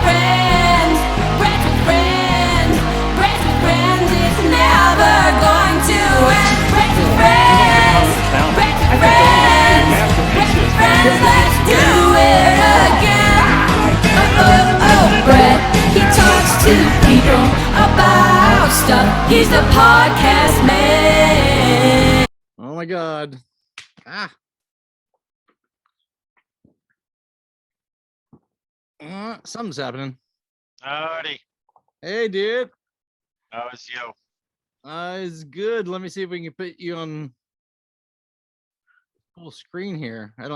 friends, breads with friends, breads with friends, it's never going to end. Breads with friends, breads with friends, breads with friends, let's do it again. Brett, he talks to people about stuff. He's the podcast man. Oh my God. Something's happening. Howdy. Hey, dude. How is you? It's good. Let me see if we can put you on full screen here. I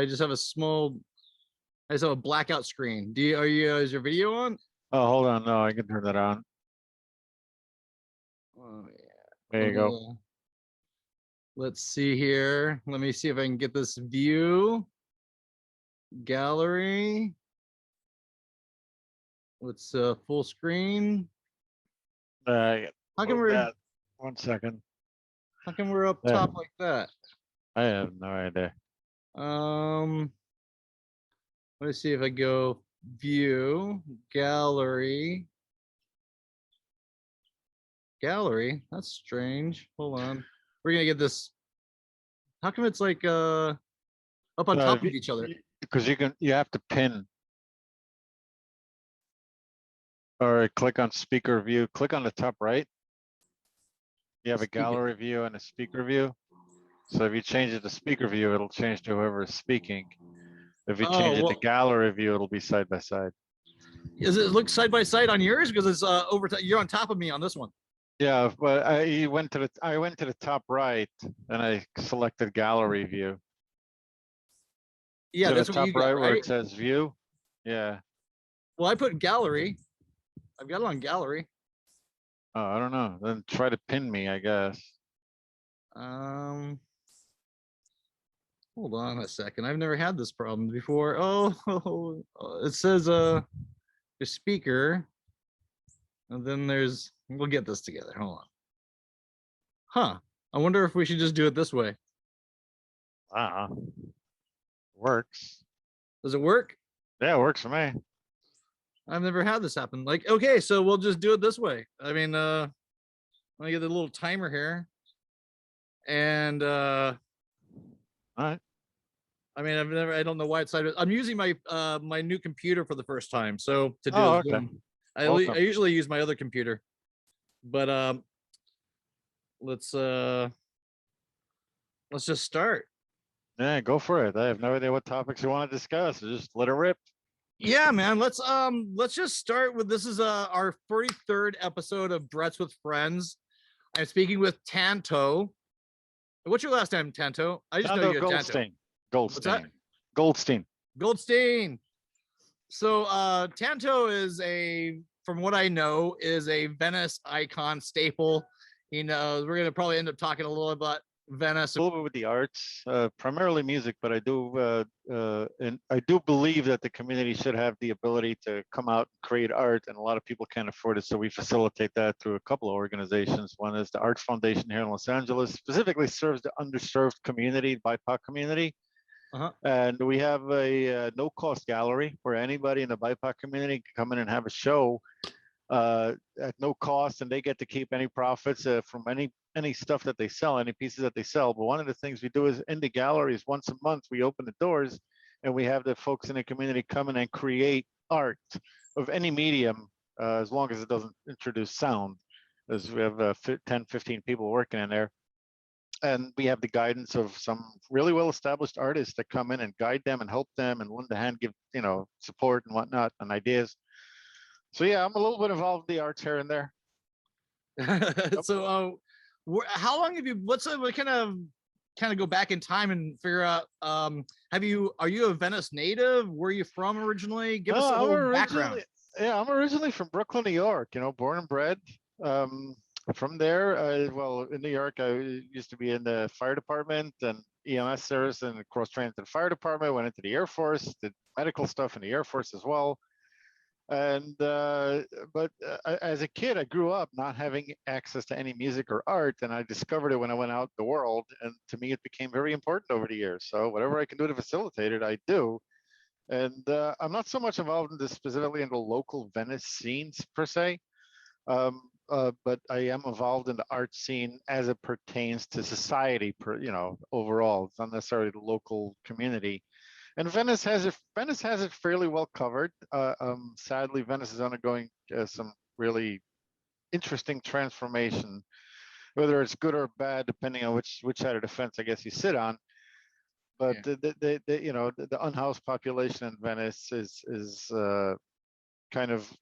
just have a blackout screen. Is your video on? Oh, hold on. No, I can turn that on. Oh, yeah. There you go. Let's see here. Let me see if I can get this view. Gallery. Let's full screen. How come we're 1 second. How come we're up top like that? I have no idea. Let me see if I go view gallery. Gallery. That's strange. Hold on. We're gonna get this. How come it's like up on top of each other? Because you have to pin. Or click on speaker view. Click on the top right. You have a gallery view and a speaker view. So if you change it to speaker view, it'll change to whoever is speaking. If you change it to gallery view, it'll be side by side. Does it look side by side on yours? Because it's you're on top of me on this one. Yeah, but I went to the top right and I selected gallery view. Yeah, so that's the what top you got, right where right? it says view. Yeah. Well, I put gallery. I've got it on gallery. Oh, I don't know. Then try to pin me, I guess. Hold on a second. I've never had this problem before. Oh, it says the speaker, and then we'll get this together. Hold on. Huh. I wonder if we should just do it this way. Works. Does it work? Yeah, it works for me. I've never had this happen. Like, okay, so we'll just do it this way. I mean, let me get the little timer here. And all right. I mean, I don't know why it's sideways. I'm using my my new computer for the first time. So to do okay. I usually use my other computer. But let's just start. Yeah, go for it. I have no idea what topics you want to discuss. Just let it rip. Yeah, man. Let's just start with this is our 43rd episode of Brett's with Friends. I'm speaking with Tanto. What's your last name, Tanto? I just know you Goldstein. Goldstein. Goldstein. Goldstein. So Tanto is from what I know, is a Venice icon staple. We're gonna probably end up talking a little about Venice. A little bit with the arts, primarily music, but I do and I do believe that the community should have the ability to come out and create art, and a lot of people can't afford it. So we facilitate that through a couple of organizations. One is the Arts Foundation here in Los Angeles, specifically serves the underserved community, BIPOC community. And we have a no-cost gallery where anybody in the BIPOC community can come in and have a show at no cost, and they get to keep any profits from any stuff that they sell, any pieces that they sell. But one of the things we do is in the galleries once a month, we open the doors and we have the folks in the community come in and create art of any medium, as long as it doesn't introduce sound, as we have 10, 15 people working in there. And we have the guidance of some really well-established artists that come in and guide them and help them and lend a hand, give support and whatnot and ideas. So yeah, I'm a little bit involved in the arts here and there. So how long have you? We kind of go back in time and figure out. Are you a Venice native? Where are you from originally? Give us a little background. Yeah, I'm originally from Brooklyn, New York. Born and bred. From there, in New York, I used to be in the fire department and EMS service, and cross-trained to the fire department. Went into the Air Force, did medical stuff in the Air Force as well. And but as a kid, I grew up not having access to any music or art, and I discovered it when I went out in the world. And to me, it became very important over the years. So whatever I can do to facilitate it, I do. And I'm not so much involved in this specifically in the local Venice scenes per se, but I am involved in the art scene as it pertains to society, overall. It's not necessarily the local community. And Venice has it. Venice has it fairly well covered. Sadly, Venice is undergoing some really interesting transformation, whether it's good or bad, depending on which side of the fence I guess you sit on. But Yeah. the unhoused population in Venice is kind of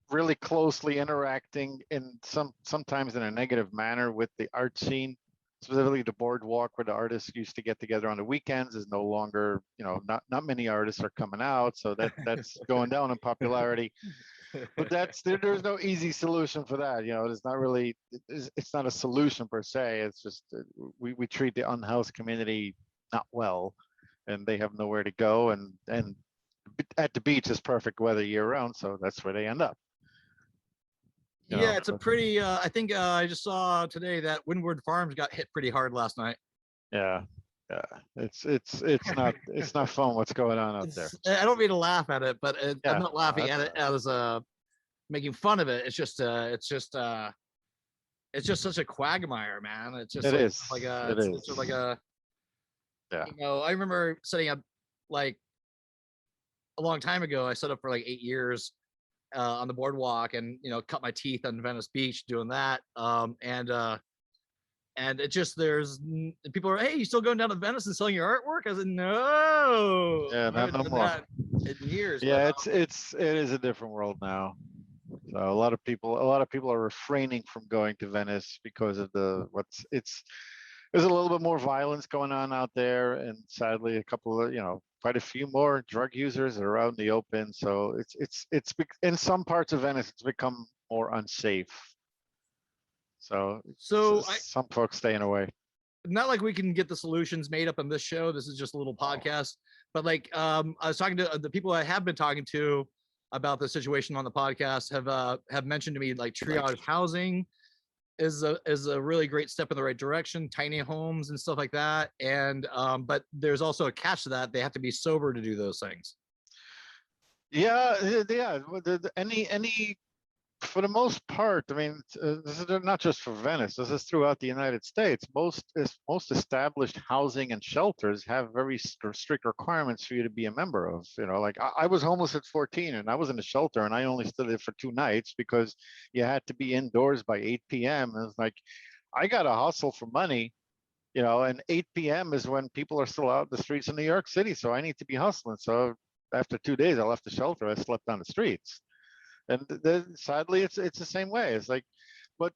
really closely interacting in sometimes in a negative manner with the art scene. Specifically, the boardwalk where the artists used to get together on the weekends is no longer, not many artists are coming out, so that's going down in popularity. But there's no easy solution for that. There's not really, it's not a solution per se. It's just we treat the unhoused community not well, and they have nowhere to go, and at the beach is perfect weather year round, so that's where they end up. Yeah, it's a pretty. I think I just saw today that Windward Farms got hit pretty hard last night. Yeah, it's not fun what's going on out there. I don't mean to laugh at it, but I'm not laughing that's at it as making fun of it. It's just such a quagmire, man. It's just yeah. I remember setting up like a long time ago. I set up for like 8 years on the boardwalk, and cut my teeth on Venice Beach doing that. And it just there's people are, hey, you still going down to Venice and selling your artwork? I said, no. Yeah, not no more. That in years. Yeah, it is a different world now. So a lot of people are refraining from going to Venice because of there's a little bit more violence going on out there, and sadly a couple of quite a few more drug users are out in the open. So it's in some parts of Venice it's become more unsafe. So some folks staying away. Not like we can get the solutions made up on this show. This is just a little podcast. But like I was talking to the people I have been talking to about the situation on the podcast have mentioned to me like triage housing is a really great step in the right direction, tiny homes and stuff like that. And but there's also a catch to that. They have to be sober to do those things. Yeah. Any for the most part, I mean, this is not just for Venice. This is throughout the United States. Most established housing and shelters have very strict requirements for you to be a member of. Like I was homeless at 14, and I was in a shelter, and I only stood there for 2 nights because you had to be indoors by 8 p.m. And it's like, I got to hustle for money, and 8 p.m. is when people are still out in the streets in New York City. So I need to be hustling. So after 2 days, I left the shelter. I slept on the streets. And sadly, it's the same way. It's like, but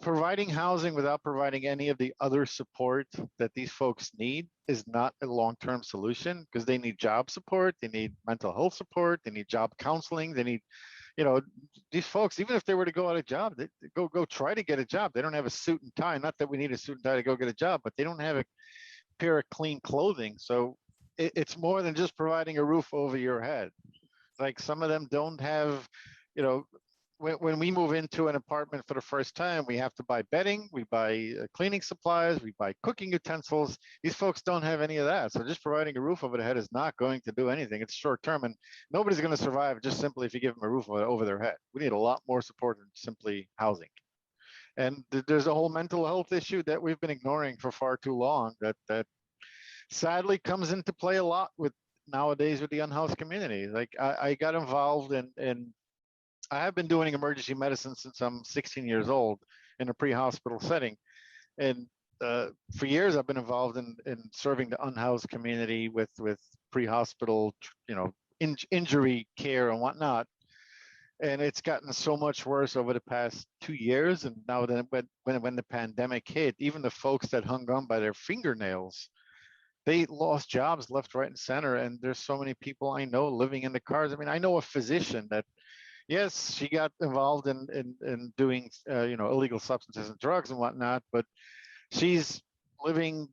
providing housing without providing any of the other support that these folks need is not a long-term solution, because they need job support, they need mental health support, they need job counseling, they need, these folks, even if they were to go out of job, they go try to get a job. They don't have a suit and tie. Not that we need a suit and tie to go get a job, but they don't have a pair of clean clothing. So it's more than just providing a roof over your head. Like some of them don't have, when we move into an apartment for the first time, we have to buy bedding, we buy cleaning supplies, we buy cooking utensils. These folks don't have any of that. So just providing a roof over their head is not going to do anything. It's short term, and nobody's going to survive just simply if you give them a roof over their head. We need a lot more support than simply housing. And there's a whole mental health issue that we've been ignoring for far too long that sadly comes into play a lot with nowadays with the unhoused community. Like I got involved in I have been doing emergency medicine since I'm 16 years old in a pre-hospital setting. And for years, I've been involved in serving the unhoused community with pre-hospital, injury care and whatnot. And it's gotten so much worse over the past 2 years. And now then when the pandemic hit, even the folks that hung on by their fingernails, they lost jobs left, right, and center. And there's so many people I know living in the cars. I mean, I know a physician that, yes, she got involved in doing illegal substances and drugs and whatnot, but she's living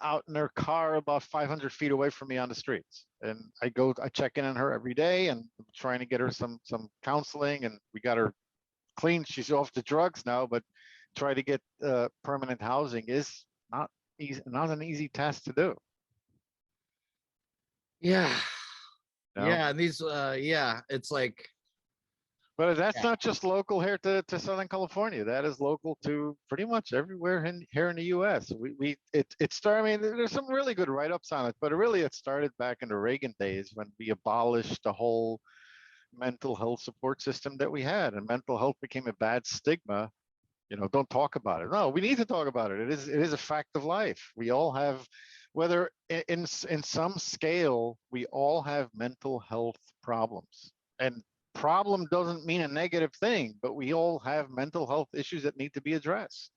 out in her car about 500 feet away from me on the streets. And I check in on her every day, and I'm trying to get her some counseling, and we got her clean. She's off the drugs now, but try to get permanent housing is not an easy task to do. Yeah. You know? Yeah. And these, yeah, it's like, But that's yeah. not just local here to Southern California. That is local to pretty much everywhere here in the U.S. It started. I mean, there's some really good write-ups on it, but it started back in the Reagan days when we abolished the whole mental health support system that we had, and mental health became a bad stigma. You know, don't talk about it. No, we need to talk about it. It is a fact of life. We all have, whether in some scale, we all have mental health problems. And problem doesn't mean a negative thing, but we all have mental health issues that need to be addressed.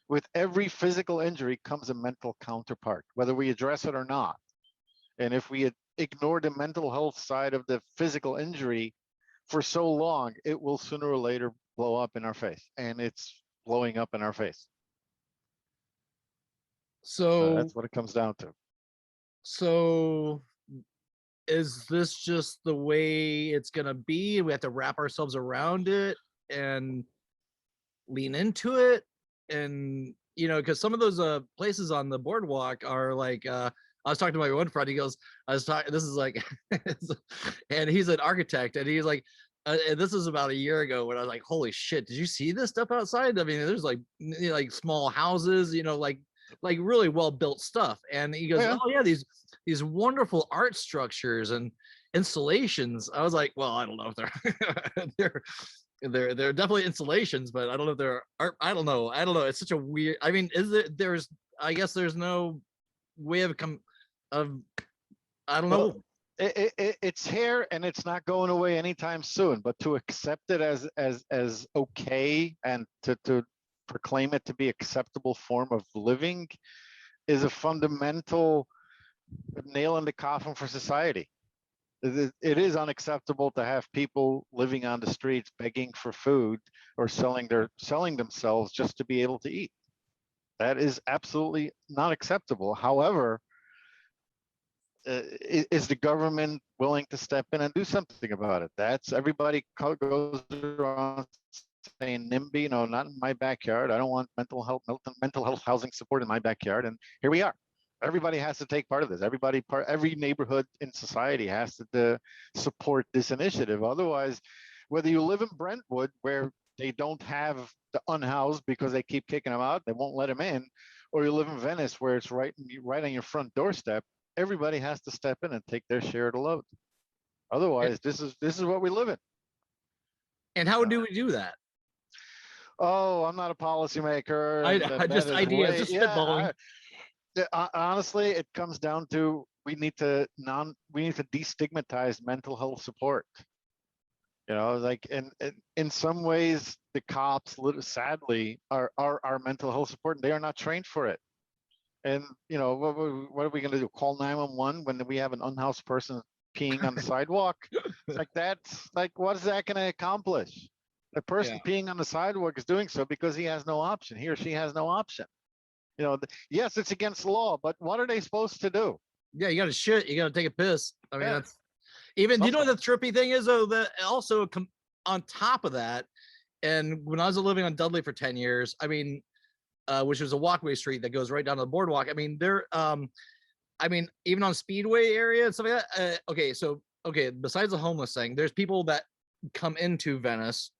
With every physical injury comes a mental counterpart, whether we address it or not. And if we ignore the mental health side of the physical injury for so long, it will sooner or later blow up in our face. And it's blowing up in our face. So, That's what it comes down to. so is this just the way it's gonna be? We have to wrap ourselves around it and lean into it, and you know, because some of those places on the boardwalk are like, I was talking to my one friend. He goes, I was talking. This is like, and he's an architect, and he's like, and this is about a year ago when I was like, holy shit, did you see this stuff outside? I mean, there's like, you know, like small houses, you know, like really well built stuff. And he goes, Yeah. oh yeah, these wonderful art structures and installations. I was like, well, I don't know if they're definitely installations, but I don't know if they're art. I don't know. It's such a weird. I mean, is it? I guess there's no way of I don't Well, know. it's here and it's not going away anytime soon. But to accept it as okay and to proclaim it to be acceptable form of living is a fundamental nail in the coffin for society. It is unacceptable to have people living on the streets begging for food or selling themselves just to be able to eat. That is absolutely not acceptable. However, is the government willing to step in and do something about it? That's everybody goes around saying NIMBY, you know, not in my backyard. I don't want mental health housing support in my backyard. And here we are. Everybody has to take part of this. Every neighborhood in society has to support this initiative. Otherwise, whether you live in Brentwood, where they don't have the unhoused because they keep kicking them out, they won't let them in, or you live in Venice, where it's right on your front doorstep, everybody has to step in and take their share of the load. Otherwise, this is what we live in. And how do we do that? Oh, I'm not a policymaker. I just ideas, just spitballing. Honestly, it comes down to we need to destigmatize mental health support. You know, like in some ways, the cops, sadly, are our mental health support, and they are not trained for it. And you know, what are we going to do? Call 911 when we have an unhoused person peeing on the sidewalk? It's like that's like, what is that going to accomplish? The person peeing on the sidewalk is doing so because he has no option. He or she has no option. You know, yes, it's against the law, but what are they supposed to do? Yeah, you got to shit. You got to take a piss. I mean, that's even. Do you know what the trippy thing is? Though, that also on top of that, and when I was living on Dudley for 10 years, I mean, which was a walkway street that goes right down to the boardwalk. I mean, I mean, even on Speedway area and stuff like that. Okay, besides the homeless thing, there's people that come into Venice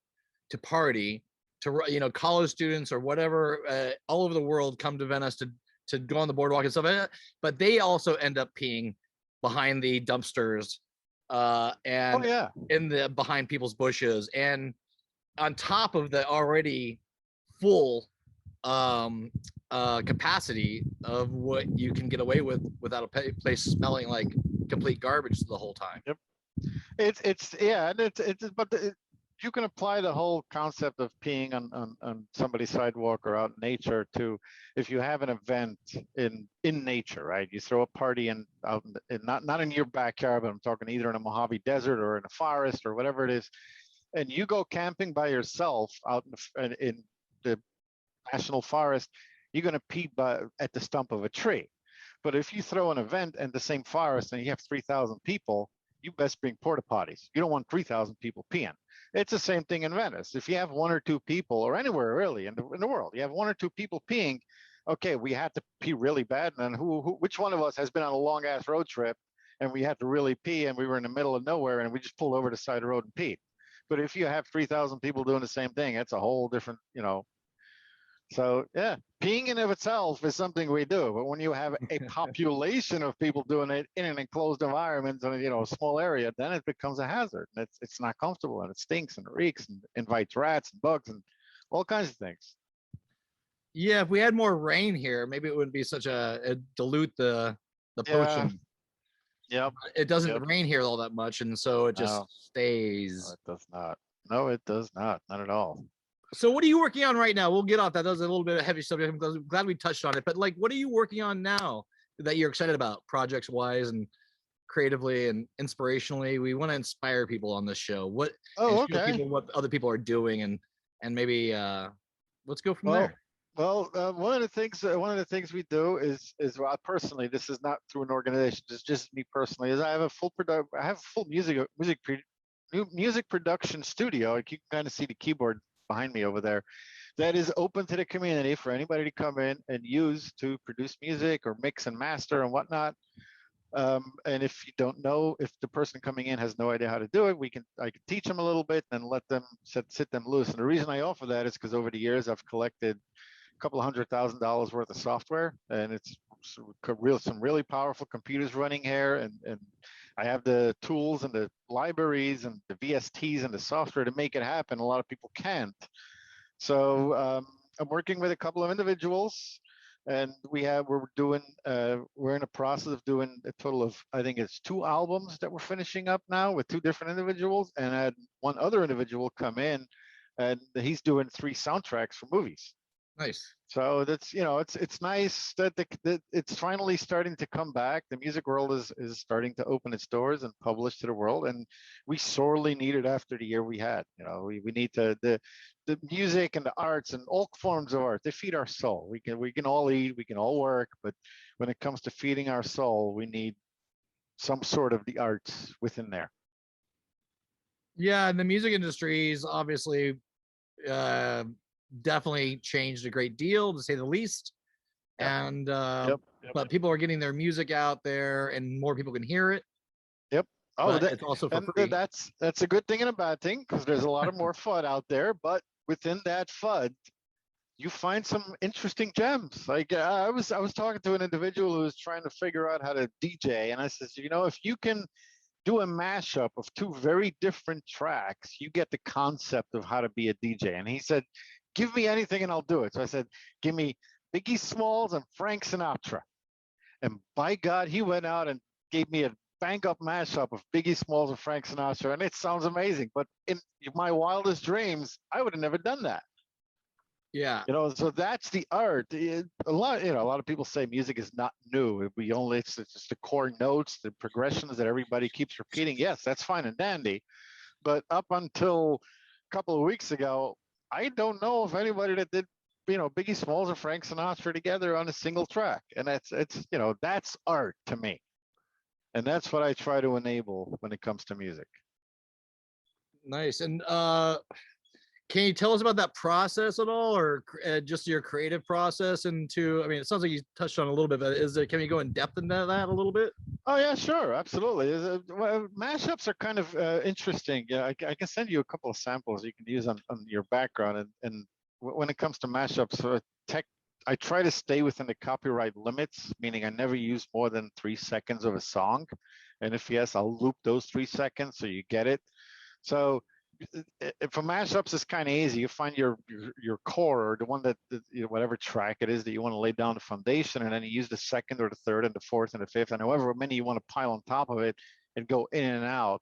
to party, to, you know, college students or whatever, all over the world come to Venice to go on the boardwalk and stuff like that. But they also end up peeing behind the dumpsters, and in the behind people's bushes, and on top of the already full capacity of what you can get away with without a place smelling like complete garbage the whole time. Yep. You can apply the whole concept of peeing on somebody's sidewalk or out in nature to, if you have an event in nature, right? You throw a party out not in your backyard, but I'm talking either in a Mojave Desert or in a forest or whatever it is, and you go camping by yourself out in the national forest, you're going to pee at the stump of a tree. But if you throw an event in the same forest and you have 3,000 people, you best bring porta potties. You don't want 3,000 people peeing. It's the same thing in Venice. If you have one or two people, or anywhere really in the world, you have one or two people peeing, okay, we had to pee really bad. And then which one of us has been on a long ass road trip and we had to really pee, and we were in the middle of nowhere, and we just pulled over the side of the road and peed. But if you have 3,000 people doing the same thing, it's a whole different, So yeah, peeing in of itself is something we do. But when you have a population of people doing it in an enclosed environment, in a small area, then it becomes a hazard. And it's not comfortable, and it stinks and reeks and invites rats and bugs and all kinds of things. Yeah, if we had more rain here, maybe it wouldn't be such it dilute the potion. Yep. It doesn't Yep. rain here all that much, and so it just No. stays. No, it does not. No, it does not. Not at all. So what are you working on right now? We'll get off that. That was a little bit of heavy subject. I'm glad we touched on it. But like, what are you working on now that you're excited about, projects wise and creatively and inspirationally? We want to inspire people on this show. Oh, show okay. people what other people are doing, and maybe let's go from Well, there. Well, one of the things we do is well, personally, this is not through an organization. It's just me personally. Is I have a full music production studio. You can kind of see the keyboard behind me over there. That is open to the community for anybody to come in and use to produce music or mix and master and whatnot. And if you don't know, if the person coming in has no idea how to do it, I can teach them a little bit and let them sit them loose. And the reason I offer that is because over the years I've collected a couple of $100,000 worth of software, and it's some really powerful computers running here, and I have the tools and the libraries and the VSTs and the software to make it happen. A lot of people can't. So I'm working with a couple of individuals, and we're in a process of doing a total of, I think it's 2 albums that we're finishing up now with 2 different individuals, and I had one other individual come in, and he's doing 3 soundtracks for movies. Nice. So that's it's nice that it's finally starting to come back. The music world is starting to open its doors and publish to the world, and we sorely need it after the year we had. We need the music and the arts and all forms of art. They feed our soul. We can all eat, we can all work, but when it comes to feeding our soul, we need some sort of the arts within there. Yeah, and the music industry is obviously definitely changed a great deal, to say the least. Yep. And Yep. but people are getting their music out there, and more people can hear it. Yep. Oh, it's also for free. That's a good thing and a bad thing, because there's a lot of more FUD out there. But within that FUD, you find some interesting gems. Like I was talking to an individual who was trying to figure out how to DJ, and I said, if you can do a mashup of 2 very different tracks, you get the concept of how to be a DJ. And he said, give me anything and I'll do it. So I said, give me Biggie Smalls and Frank Sinatra. And by God, he went out and gave me a bang up mashup of Biggie Smalls and Frank Sinatra. And it sounds amazing. But in my wildest dreams, I would have never done that. Yeah. So that's the art. A lot of people say music is not new. It's just the core notes, the progressions that everybody keeps repeating. Yes, that's fine and dandy. But up until a couple of weeks ago, I don't know of anybody that did, Biggie Smalls and Frank Sinatra together on a single track. And that's art to me. And that's what I try to enable when it comes to music. Nice. And can you tell us about that process at all, or just your creative process into, I mean, it sounds like you touched on a little bit, but can you go in depth into that a little bit? Oh yeah, sure. Absolutely. Mashups are kind of interesting. Yeah, I can send you a couple of samples you can use on your background. And when it comes to mashups, I try to stay within the copyright limits, meaning I never use more than 3 seconds of a song. And if yes, I'll loop those 3 seconds so you get it. So for mashups, it's kind of easy. You find your core, or the one that whatever track it is that you want to lay down the foundation, and then you use the second or the third and the fourth and the fifth, and however many you want to pile on top of it and go in and out.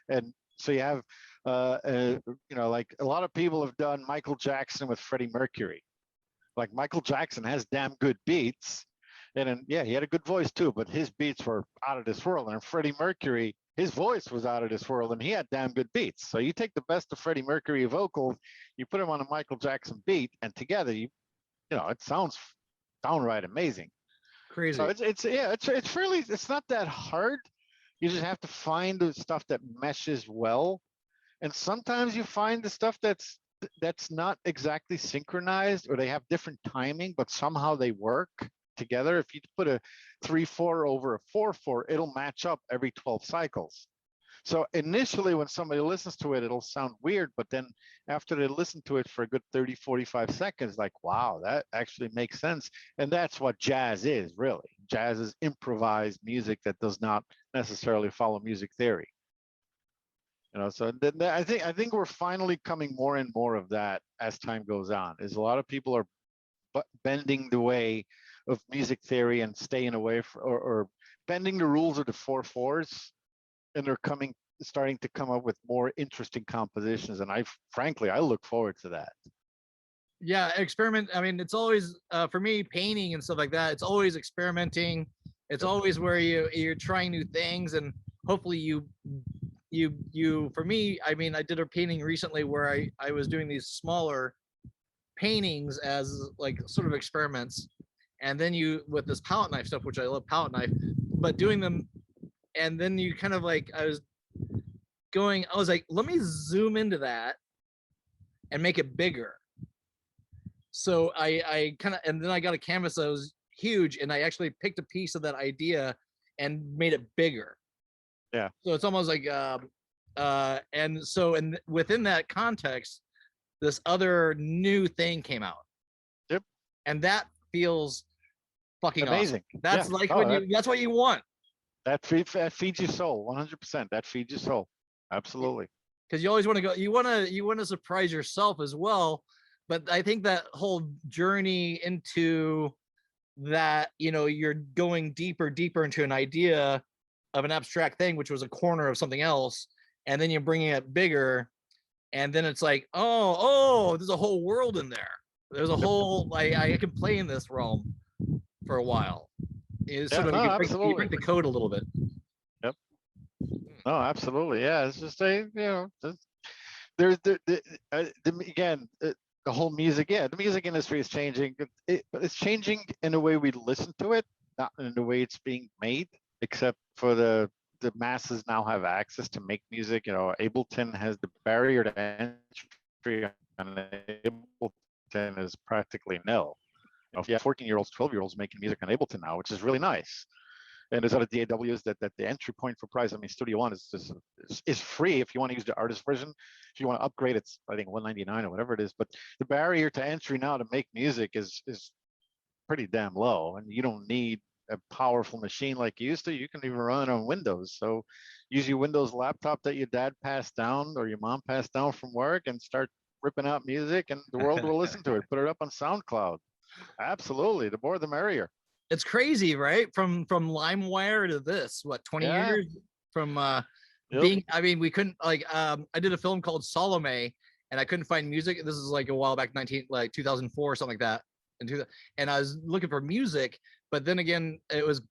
And so you have like a lot of people have done Michael Jackson with Freddie Mercury. Like Michael Jackson has damn good beats, and then he had a good voice too, but his beats were out of this world. And Freddie Mercury, his voice was out of this world, and he had damn good beats. So you take the best of Freddie Mercury vocals, you put them on a Michael Jackson beat, and together it sounds downright amazing. Crazy. So it's not that hard. You just have to find the stuff that meshes well, and sometimes you find the stuff that's not exactly synchronized, or they have different timing, but somehow they work. together. If you put a 3/4 over a 4/4, it'll match up every 12 cycles. So initially, when somebody listens to it, it'll sound weird, but then after they listen to it for a good 30, 45 seconds, like, wow, that actually makes sense. And that's what jazz is, really. Jazz is improvised music that does not necessarily follow music theory. You know, so then I think we're finally coming more and more of that as time goes on. Is a lot of people are bending the way of music theory and staying away from, or bending the rules of the 4/4s, and they're starting to come up with more interesting compositions. And frankly, I look forward to that. Yeah, experiment. I mean, it's always for me, painting and stuff like that. It's always experimenting. It's always where you're trying new things, and hopefully you for me, I mean, I did a painting recently where I was doing these smaller paintings as like sort of experiments, and then you with this palette knife stuff, which I love palette knife, but doing them, and then you kind of like I was like, let me zoom into that and make it bigger. So I kind of, and then I got a canvas that was huge, and I actually picked a piece of that idea and made it bigger. Yeah. So it's almost like and so and within that context, this other new thing came out. Yep. And that feels fucking amazing. Awesome. That's like when that's what you want. That feeds your soul, 100%. That feeds your soul. Absolutely. Because you always want to go, you want to surprise yourself as well. But I think that whole journey into that, you know, you're going deeper into an idea of an abstract thing, which was a corner of something else, and then you're bringing it bigger, and then it's like, oh, there's a whole world in there. There's a whole, I can play in this realm for a while. It's sort of you break the code a little bit. Yep. No, absolutely. Yeah, it's just there's again. The whole music, the music industry is changing, but it's changing in the way we listen to it, not in the way it's being made, except for the masses now have access to make music. You know, Ableton has the barrier to entry on Ableton is practically nil. You know, if you have 14-year-olds, 12-year-olds making music on Ableton now, which is really nice. And there's other DAWs that the entry point for price. I mean, Studio One is free if you want to use the artist version. If you want to upgrade, it's I think $199 or whatever it is. But the barrier to entry now to make music is pretty damn low, and you don't need a powerful machine like you used to. You can even run it on Windows. So use your Windows laptop that your dad passed down or your mom passed down from work, and start ripping out music, and the world will listen to it. Put it up on SoundCloud. Absolutely, the more the merrier. It's crazy, right? From LimeWire to this, what, 20 years from being, I mean, we couldn't like I did a film called Salome, and I couldn't find music. This is like a while back, 2004 or something like that. And I was looking for music, but then again, it was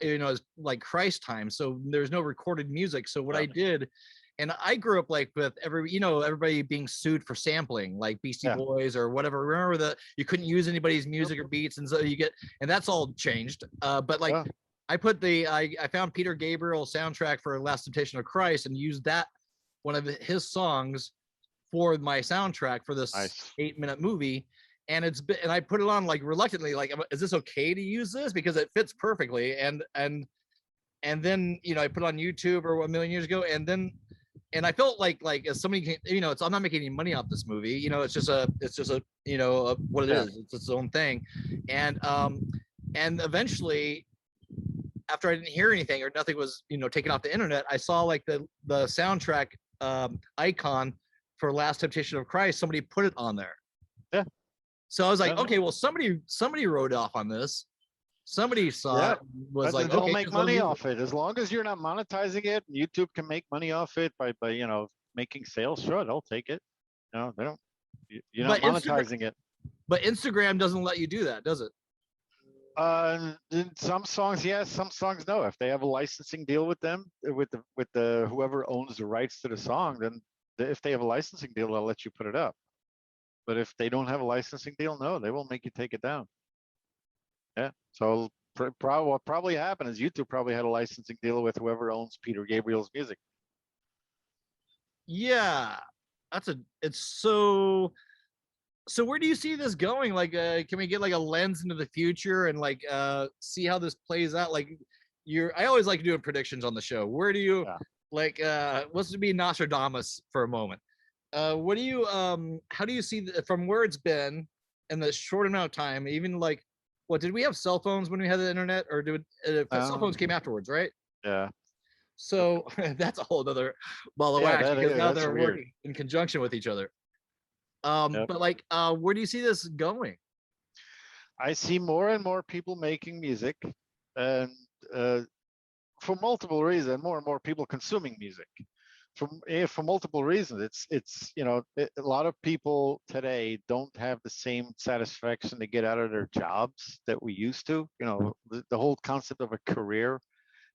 it was like Christ time, so there's no recorded music. So what I did, and I grew up like with everybody being sued for sampling, like Beastie Boys or whatever. Remember that you couldn't use anybody's music or beats, and so and that's all changed. But like I put I found Peter Gabriel's soundtrack for Last Temptation of Christ and used that, one of his songs, for my soundtrack for this 8-minute movie. And and I put it on like reluctantly, like, is this okay to use this? Because it fits perfectly. And then, I put it on YouTube or 1 million years ago. And I felt like as somebody can, I'm not making any money off this movie. It's just a what it is. It's its own thing. And eventually, after I didn't hear anything or nothing was, taken off the internet, I saw like the soundtrack icon for Last Temptation of Christ. Somebody put it on there. Yeah. So I was like, okay, well, somebody wrote off on this. Somebody saw it, was like, they'll make money off it. As long as you're not monetizing it, YouTube can make money off it by making sales. Sure, they'll take it. No, they don't. You're not monetizing it. But Instagram doesn't let you do that, does it? Some songs, yes. Some songs, no. If they have a licensing deal with them, with the whoever owns the rights to the song, then if they have a licensing deal, they'll let you put it up. But if they don't have a licensing deal, no, they won't make you take it down. Yeah. So what probably happened is YouTube probably had a licensing deal with whoever owns Peter Gabriel's music. Yeah, it's so So where do you see this going? Like, can we get like a lens into the future and like see how this plays out? Like, I always like doing predictions on the show. Where do you like? Let's be Nostradamus for a moment. What do you How do you see from where it's been in the short amount of time? Even like, what did we have cell phones when we had the internet, or did cell phones came afterwards, right? Yeah. So that's a whole other ball of Yeah, wax because now that's they're weird. working in conjunction with each other. Yep. But like, where do you see this going? I see more and more people making music, and for multiple reasons, more and more people consuming music. For multiple reasons, it's a lot of people today don't have the same satisfaction they get out of their jobs that we used to. The whole concept of a career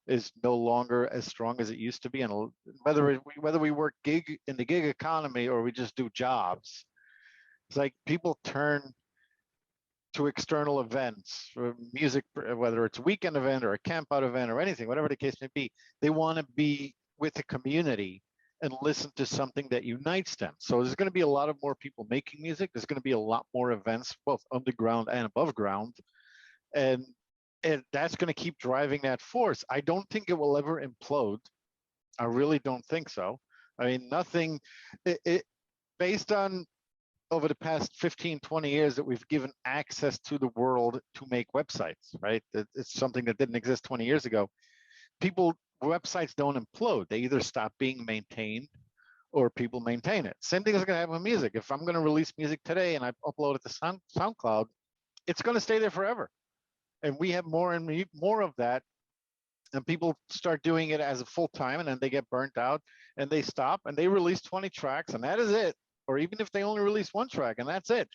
is no longer as strong as it used to be, and whether we work in the gig economy or we just do jobs, it's like people turn to external events, music, whether it's a weekend event or a camp out event or anything, whatever the case may be. They want to be with a community and listen to something that unites them. So there's going to be a lot of more people making music. There's going to be a lot more events, both underground and above ground. And that's going to keep driving that force. I don't think it will ever implode. I really don't think so. I mean, nothing, based on over the past 15, 20 years that we've given access to the world to make websites, right? It's something that didn't exist 20 years ago. Websites don't implode. They either stop being maintained or people maintain it. Same thing is going to happen with music. If I'm going to release music today and I upload it to SoundCloud, it's going to stay there forever. And we have more and more of that. And people start doing it as a full time, and then they get burnt out and they stop and they release 20 tracks and that is it. Or even if they only release one track and that's it.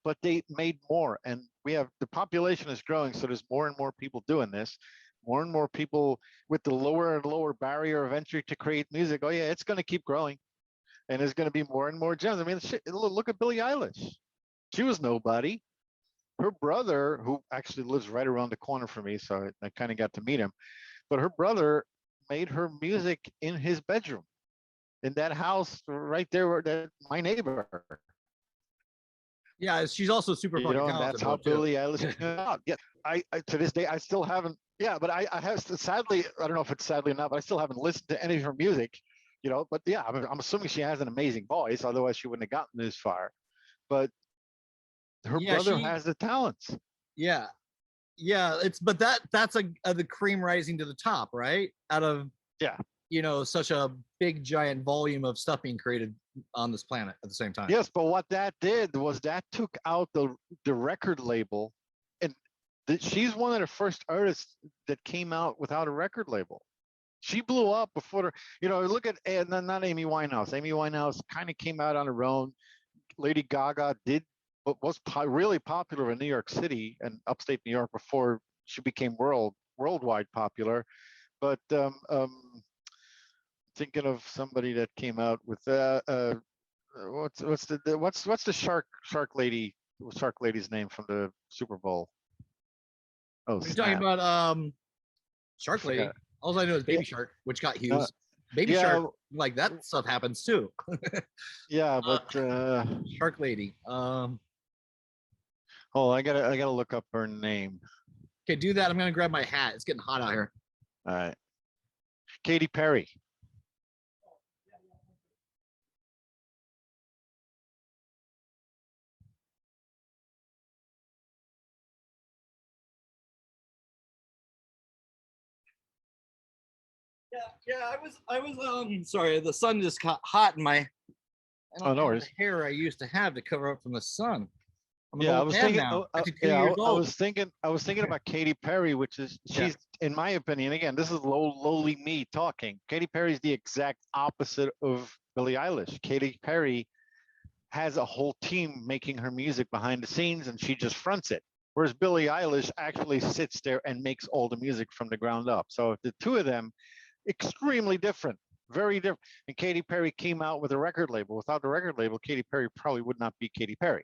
But they made more, and the population is growing. So there's more and more people doing this, more and more people with the lower and lower barrier of entry to create music. Oh yeah, it's going to keep growing. And there's going to be more and more gems. I mean, look at Billie Eilish. She was nobody. Her brother, who actually lives right around the corner from me, so I kind of got to meet him, but her brother made her music in his bedroom, in that house right there, where my neighbor. Yeah, she's also super fucking talented. And that's how Billie Eilish came out. Yeah, I to this day I still haven't. Yeah, but I have sadly, I don't know if it's sadly or not, but I still haven't listened to any of her music. But yeah, I'm assuming she has an amazing voice, otherwise she wouldn't have gotten this far. But her brother has the talents. Yeah, but that's the cream rising to the top, right? Out of such a big giant volume of stuff being created on this planet at the same time. Yes, but what that did was that took out the record label, and she's one of the first artists that came out without a record label. She blew up before look at not Amy Winehouse. Amy Winehouse kind of came out on her own. Lady Gaga did, but was really popular in New York City and upstate New York before she became worldwide popular. But thinking of somebody that came out with what's the shark lady's name from the Super Bowl? Oh, you're talking about Shark Lady. All I know is Baby Shark, which got huge. Baby Shark, like that stuff happens too. Yeah, but Shark Lady. I gotta look up her name. Okay, do that. I'm gonna grab my hat. It's getting hot out here. All right. Katy Perry. I was sorry, the sun just got hot in my no worries. The hair I used to have to cover up from the sun. I was thinking I was thinking about Katy Perry, which is she's in my opinion, again, this is lowly me talking. Katy Perry's the exact opposite of Billie Eilish. Katy Perry has a whole team making her music behind the scenes, and she just fronts it. Whereas Billie Eilish actually sits there and makes all the music from the ground up. So the two of them, extremely different, very different. And Katy Perry came out with a record label. Without the record label, Katy Perry probably would not be Katy Perry.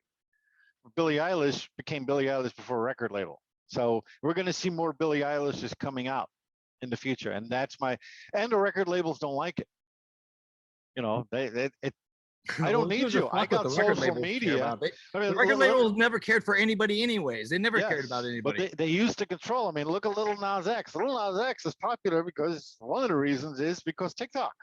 Billie Eilish became Billie Eilish before a record label. So we're going to see more Billie Eilish coming out in the future. And the record labels don't like it. I don't Well, need who gives a you. I fuck what got the record social labels care media. about? I The mean, record let me, labels never cared for anybody anyways. They never cared about yes, but anybody. they used to control. I mean, look at Little Nas X. Little Nas X is popular because one of the reasons is because TikTok.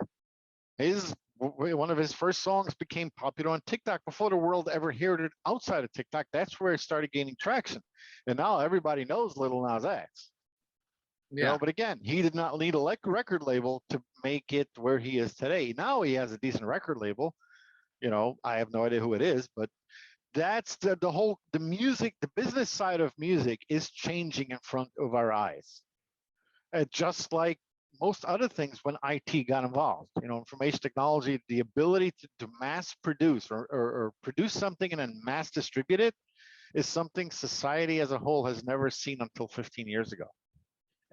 One of his first songs became popular on TikTok before the world ever heard it outside of TikTok. That's where it started gaining traction, and now everybody knows Little Nas X. You Yeah. know, but again, he did not need a record label to make it where he is today. Now he has a decent record label. You know, I have no idea who it is, but that's the music, the business side of music is changing in front of our eyes. Just like most other things when IT got involved, you know, information technology, the ability to mass produce or produce something and then mass distribute it is something society as a whole has never seen until 15 years ago.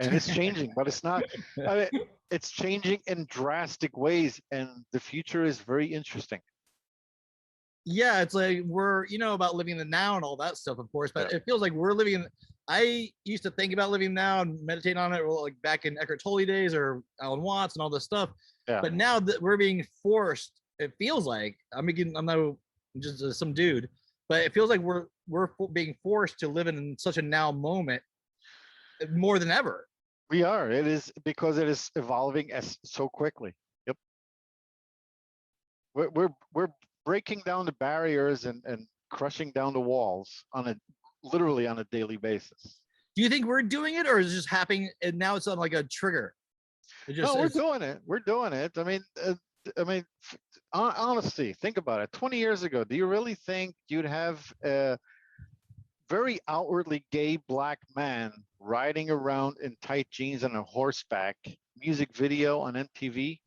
And it's changing, but it's not, I mean, it's changing in drastic ways, and the future is very interesting. Yeah, it's like we're, about living in the now and all that stuff, of course, but it feels like we're living in, I used to think about living now and meditate on it, like back in Eckhart Tolle days or Alan Watts and all this stuff. Yeah. But now that we're being forced, it feels like, I'm not just some dude, but it feels like we're being forced to live in such a now moment more than ever. We are. It is because it is evolving so quickly. Yep. We're breaking down the barriers and crushing down the walls literally on a daily basis. Do you think we're doing it, or is it just happening and now it's on like a trigger? No, we're doing it. We're doing it. I mean, honestly, think about it. 20 years ago, do you really think you'd have a very outwardly gay black man riding around in tight jeans and a horseback music video on MTV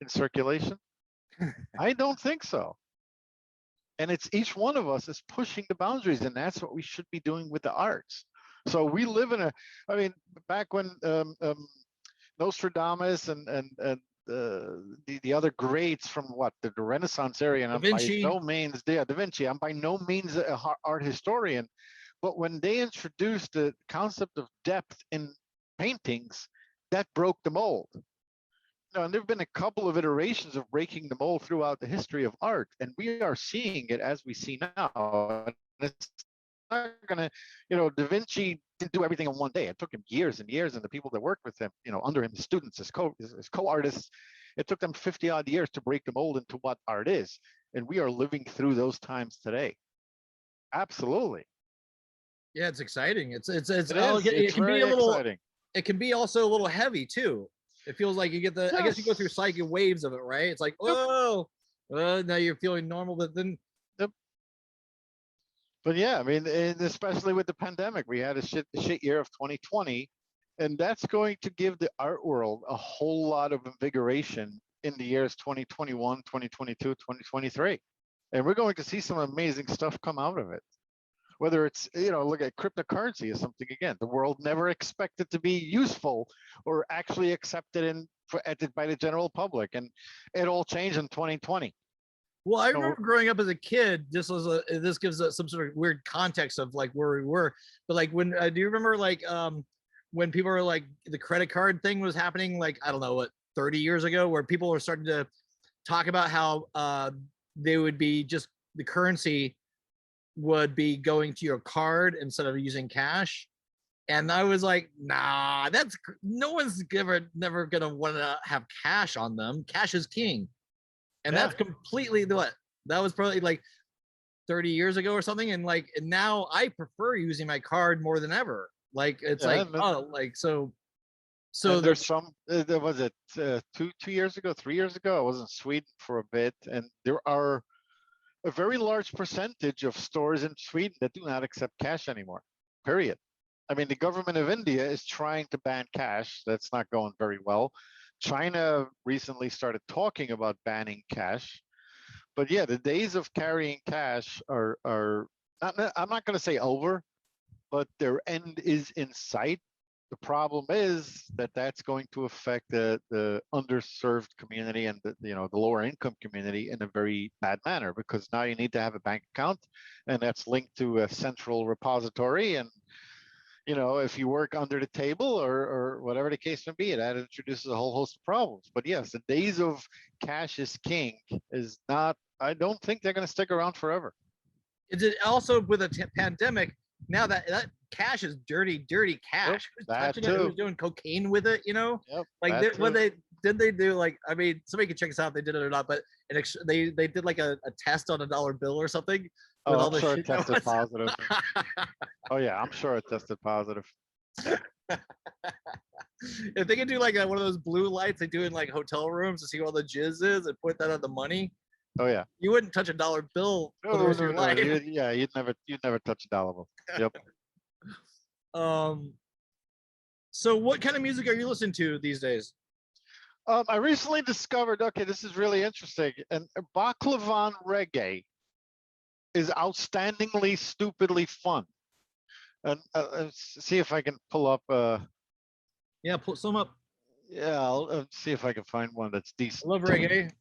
in circulation? I don't think so. And it's each one of us is pushing the boundaries, and that's what we should be doing with the arts. So we live in back when Nostradamus and the other greats from the Renaissance area, and Da Vinci. I'm by no means, Da Vinci, I'm by no means an art historian, but when they introduced the concept of depth in paintings, that broke the mold. And there have been a couple of iterations of breaking the mold throughout the history of art, and we are seeing it as we see now. And it's not gonna, Da Vinci didn't do everything in one day. It took him years and years, and the people that worked with him, under him, his students, his co-artists, it took them 50 odd years to break the mold into what art is. And we are living through those times today. Absolutely. Yeah, it's exciting. It can very be a little exciting. It can be also a little heavy too. It feels like you get I guess you go through psychic waves of it, right? It's like, whoa, now you're feeling normal, but then. Yep. But yeah, I mean, and especially with the pandemic, we had a shit year of 2020, and that's going to give the art world a whole lot of invigoration in the years 2021, 2022, 2023. And we're going to see some amazing stuff come out of it. Whether it's, look at cryptocurrency is something, again, the world never expected to be useful or actually accepted by the general public. And it all changed in 2020. Well, I remember growing up as a kid, this gives us some sort of weird context of like where we were. But like when, do you remember like when people were like, the credit card thing was happening, like, I don't know, what, 30 years ago, where people were starting to talk about how they would be just, the currency would be going to your card instead of using cash. And I was like, nah, no one's never gonna want to have cash on them. Cash is king. And that's completely that was probably like 30 years ago or something. And now I prefer using my card more than ever. Like, it's so there's there was it 2 years ago, 3 years ago, I was in Sweden for a bit, and there are a very large percentage of stores in Sweden that do not accept cash anymore, period. I mean, the government of India is trying to ban cash. That's not going very well. China recently started talking about banning cash. But yeah, the days of carrying cash are I'm not going to say over, but their end is in sight. The problem is that that's going to affect the underserved community and the lower income community in a very bad manner, because now you need to have a bank account, and that's linked to a central repository, and you know, if you work under the table or whatever the case may be, that introduces a whole host of problems. But yes, the days of cash is king is not, I don't think they're going to stick around forever. Is it also with a pandemic? Now that cash is dirty cash. Who's that touching it? too. Who's doing cocaine with it? You know, Yep, like that when too. they do like, I mean, somebody can check us out if they did it or not, but they did like a test on a dollar bill or something with Oh, all I'm the sure shit it that tested was- positive. Oh yeah, I'm sure it tested positive. If they could do like one of those blue lights they do in like hotel rooms to see what all the jizz is and put that on the money, Oh yeah. you wouldn't touch a dollar bill for the No, rest no, of your no. life. Yeah, you'd never touch a dollar bill. Yep. So what kind of music are you listening to these days? I recently discovered, okay, this is really interesting, and Baklavan reggae is outstandingly, stupidly fun. And see if I can pull up. Yeah, pull some up. Yeah, I'll see if I can find one that's I decent. love reggae.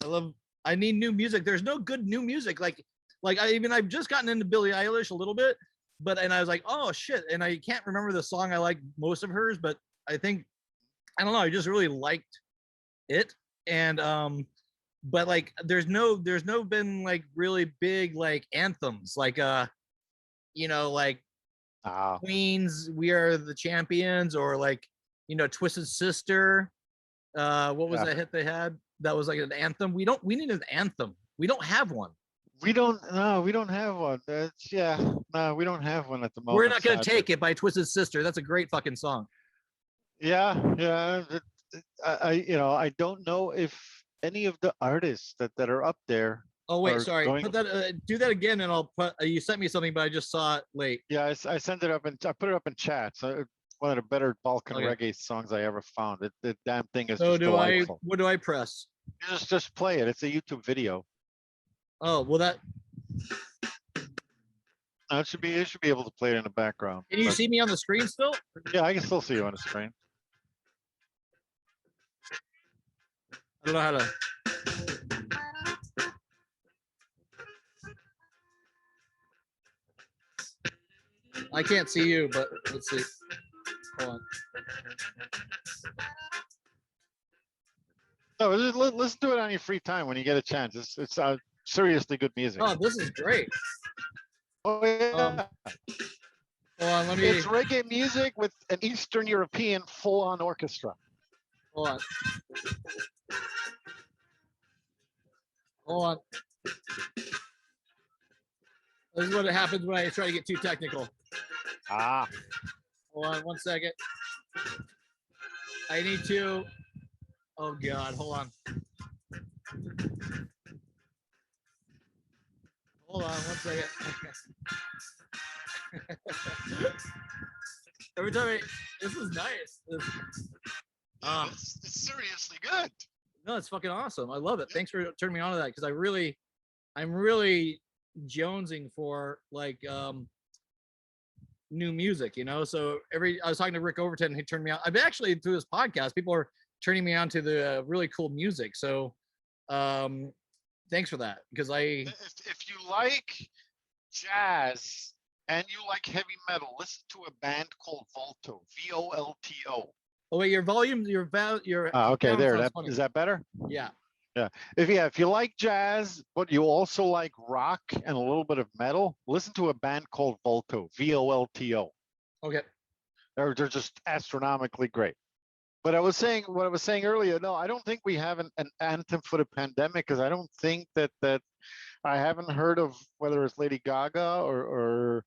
I need new music. There's no good new music. I've just gotten into Billie Eilish a little bit, and I was like, oh shit. And I can't remember the song I like most of hers, but I think, I don't know, I just really liked it. And but like there's no been like really big like anthems like you know, like Ah, Queen's We Are the Champions, or like, you know, Twisted Sister. What was yeah. that hit they had? That was like an anthem. We need an anthem. We don't have one. We don't. No, we don't have one. That's yeah. No, we don't have one at the moment. We're not gonna sadly. take it by Twisted Sister. That's a great fucking song. Yeah, yeah. You know, I don't know if any of the artists that are up there. Oh wait, are sorry. going- Put that. Do that again, and I'll put. You sent me something, but I just saw it late. Yeah, I sent it up and I put it up in chat. So one of the better Balkan Okay. reggae songs I ever found. The damn thing is So just delightful. what do I press? You just play it. It's a YouTube video. Oh well, that. It should be able to play it in the background. Can you but- see me on the screen still? Yeah, I can still see you on the screen. I don't know how to. I can't see you, but let's see. Hold on. No, listen to it on your free time when you get a chance. It's seriously good music. Oh, this is great. Oh, yeah. Hold on, let me. It's reggae music with an Eastern European full-on orchestra. Hold on. Hold on. This is what happens when I try to get too technical. Ah, Hold on 1 second. I need to. Oh God, hold on. Hold on 1 second. Every time this is nice. it's seriously good. No, it's fucking awesome. I love it. Thanks for turning me on to that, because I'm really jonesing for like new music, you know. So I was talking to Rick Overton, and he turned me on. I've actually, through this podcast, people are turning me on to the really cool music. So thanks for that, because If you like jazz and you like heavy metal, listen to a band called Volto, Volto. oh wait, your volume, your Okay, sound there. sounds funny. Is that better? Yeah. If you like jazz, but you also like rock and a little bit of metal, listen to a band called Volto, Volto. Okay. They're just astronomically great. But what I was saying earlier, no, I don't think we have an anthem for the pandemic, because I don't think that I haven't heard of whether it's Lady Gaga or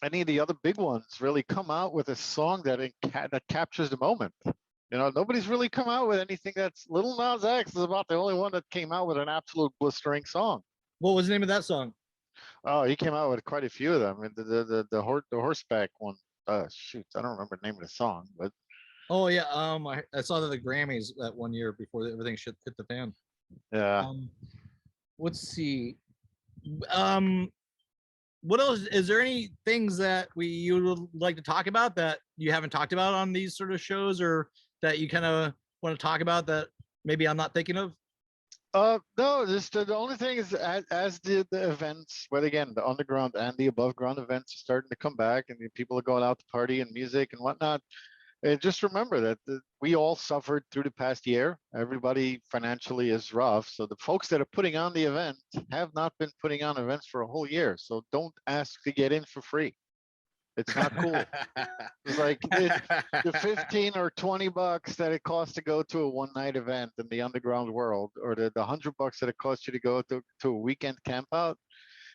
any of the other big ones really come out with a song that captures the moment. You know, nobody's really come out with anything that's. Little Nas X is about the only one that came out with an absolute blistering song. What was the name of that song? Oh, he came out with quite a few of them. I mean, the horseback one. Shoot, I don't remember the name of the song, but Oh yeah, I saw that the Grammys that 1 year before everything shit hit the fan. yeah. Let's see. What else? Is there any things that you would like to talk about that you haven't talked about on these sort of shows, or that you kind of want to talk about that maybe I'm not thinking of? No, just the only thing is as the events, but again, the underground and the above ground events are starting to come back, and the people are going out to party and music and whatnot. And just remember that we all suffered through the past year. Everybody financially is rough. So the folks that are putting on the event have not been putting on events for a whole year. So don't ask to get in for free. It's not cool. It's like the 15 or 20 bucks that it costs to go to a one night event in the underground world, or the 100 bucks that it costs you to go to a weekend camp out.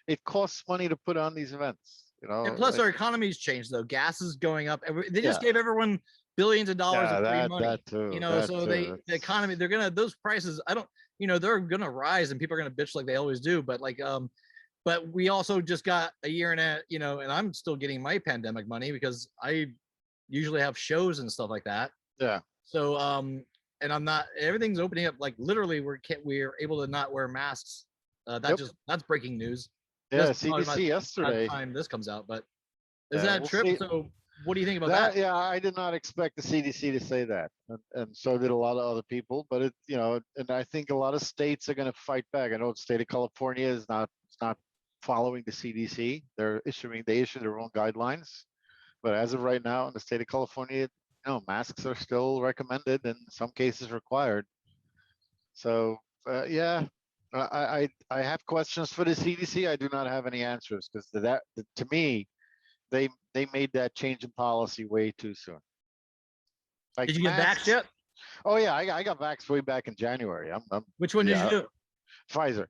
It costs money to put on these events. And plus, Like, our economy's changed though. Gas is going up. They just yeah, gave everyone billions of dollars yeah, of free that money. that too. You know, That so too. the economy, they're gonna those prices. I don't, you know, they're gonna rise and people are gonna bitch like they always do. But like, but we also just got a year and a, you know, and I'm still getting my pandemic money because I usually have shows and stuff like that. Yeah. So, and I'm not. Everything's opening up. Like literally, we're able to not wear masks. Yep. That's breaking news. Yeah. That's probably CDC by the yesterday. time this comes out, but is Yeah, that we'll trip? see. So what do you think about that? Yeah, I did not expect the CDC to say that, and so did a lot of other people. But it, and I think a lot of states are going to fight back. I know the state of California is not following the CDC. They issue their own guidelines. But as of right now, in the state of California, masks are still recommended and in some cases required. So yeah, I have questions for the CDC. I do not have any answers because to me, they made that change in policy way too soon. Like Did you get vaxxed masks. yet? Oh yeah, I got vaxxed way back in January. Which one did you do? Pfizer.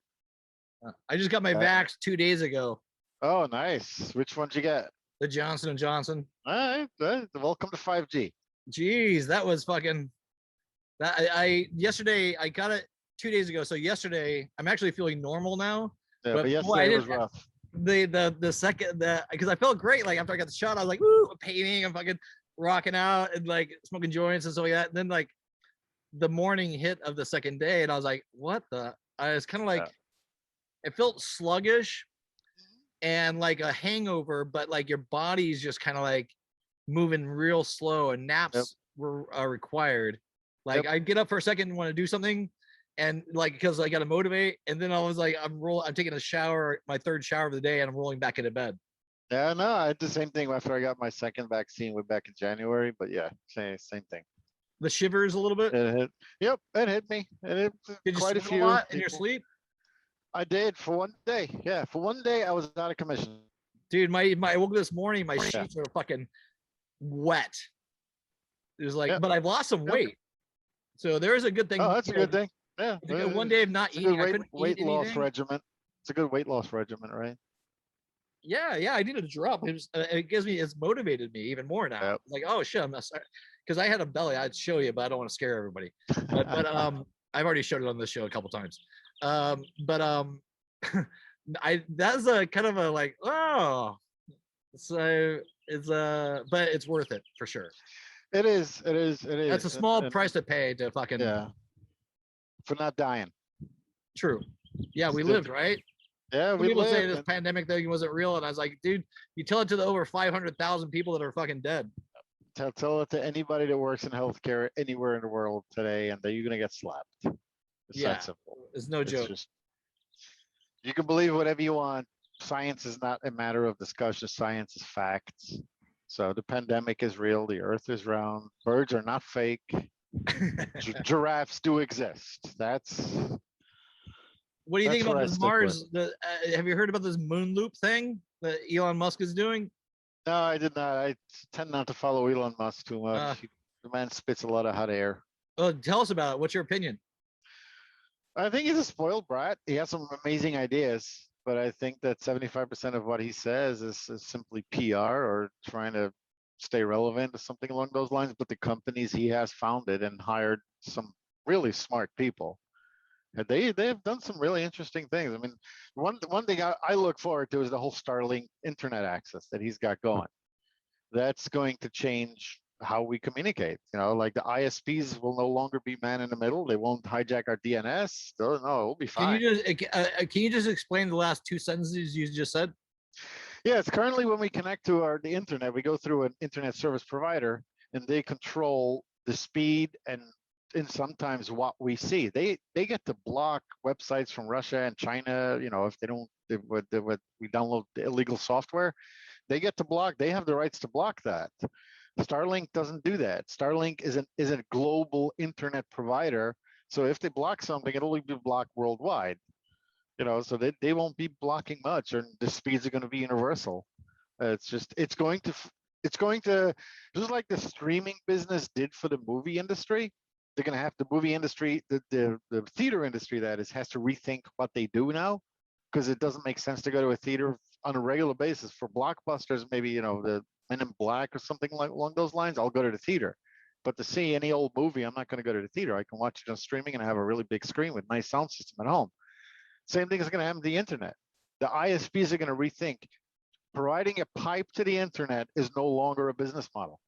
I just got my vax 2 days ago. Oh, nice. Which one did you get? The Johnson and Johnson. All right. Welcome to 5G. Jeez, that was fucking. That I yesterday I got it 2 days ago. So yesterday I'm actually feeling normal now. Yeah, but yesterday was rough. The second because I felt great. Like after I got the shot, I was like, woo, painting, I'm fucking rocking out and like smoking joints and stuff like that. And then like the morning hit of the second day, and I was like, what the? I was kind of like, it felt sluggish and like a hangover, but like your body's just kind of like moving real slow, and naps are required. Like I get up for a second and want to do something, and like because I got to motivate, and then I was like, I'm taking a shower, my third shower of the day, and I'm rolling back into bed. Yeah, no, I did the same thing after I got my second vaccine way back in January. But yeah, same thing. The shivers a little bit. It hit me. It Did you quite a sleep few a lot in people. your sleep? I did for one day. Yeah, for one day I was out of commission. Dude, I woke up this morning, my sheets are fucking wet. It was like, but I've lost some weight. So there is a good thing. Oh, that's a good thing. Yeah. One day of not eating, I couldn't weight eat loss anything. regimen. It's a good weight loss regimen, right? Yeah, I needed to drop. It's motivated me even more now. Yep. Like, oh shit, I'm not sorry. Because I had a belly, I'd show you, but I don't want to scare everybody. But I've already showed it on this show a couple times. That's a kind of a like, oh, so but it's worth it for sure. It is. That's a small price to pay to fucking for not dying. True. Yeah, we lived, right? Yeah, Some we people say lived. this pandemic thing wasn't real, and I was like, dude, you tell it to the over 500,000 people that are fucking dead. Tell it to anybody that works in healthcare anywhere in the world today, and that you're gonna get slapped. It's that simple. It's no joke. You can believe whatever you want. Science is not a matter of discussion. Science is facts. So the pandemic is real. The Earth is round. Birds are not fake. Giraffes do exist. What do you think about this Mars? Have you heard about this moon loop thing that Elon Musk is doing? No, I did not. I tend not to follow Elon Musk too much. The man spits a lot of hot air. Well, tell us about it. What's your opinion? I think he's a spoiled brat. He has some amazing ideas, but I think that 75% of what he says is simply PR or trying to stay relevant or something along those lines. But the companies he has founded and hired some really smart people, they've done some really interesting things. I mean, one thing I look forward to is the whole Starlink internet access that he's got going. That's going to change how we communicate. Like the ISPs will no longer be man in the middle. They won't hijack our DNS. No, it'll be fine. Can you just explain the last two sentences you just said? Yeah, it's currently when we connect to the internet, we go through an internet service provider, and they control the speed and in sometimes what we see. They get to block websites from Russia and China. You know, if they don't, we download the illegal software, they get to block. They have the rights to block that. Starlink doesn't do that. Starlink is a global internet provider. So if they block something, it'll only be blocked worldwide. You know, so they won't be blocking much, and the speeds are going to be universal. It's going to just like the streaming business did for the movie industry. They're going to have the movie industry, the theater industry, that is, has to rethink what they do now, because it doesn't make sense to go to a theater on a regular basis. For blockbusters, maybe, you know, the Men in Black or something like along those lines, I'll go to the theater. But to see any old movie, I'm not going to go to the theater. I can watch it on streaming and have a really big screen with nice sound system at home. Same thing is going to happen to the internet. The ISPs are going to rethink. Providing a pipe to the internet is no longer a business model.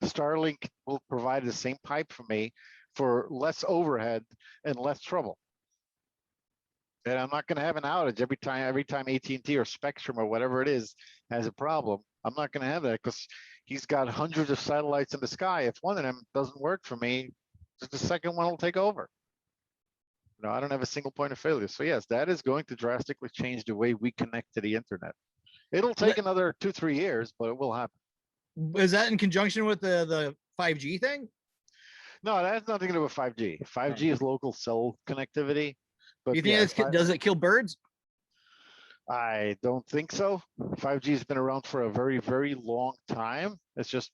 Starlink will provide the same pipe for me for less overhead and less trouble. And I'm not going to have an outage every time AT&T or Spectrum or whatever it is has a problem. I'm not going to have that, because he's got hundreds of satellites in the sky. If one of them doesn't work for me, the second one will take over. No, I don't have a single point of failure. So yes, that is going to drastically change the way we connect to the internet. It'll take another 2-3 years, but it will happen. Is that in conjunction with the 5G thing? No, that has nothing to do with 5G. 5G is local cell connectivity. But You think does it kill birds? I don't think so. 5G has been around for a very, very long time. It's just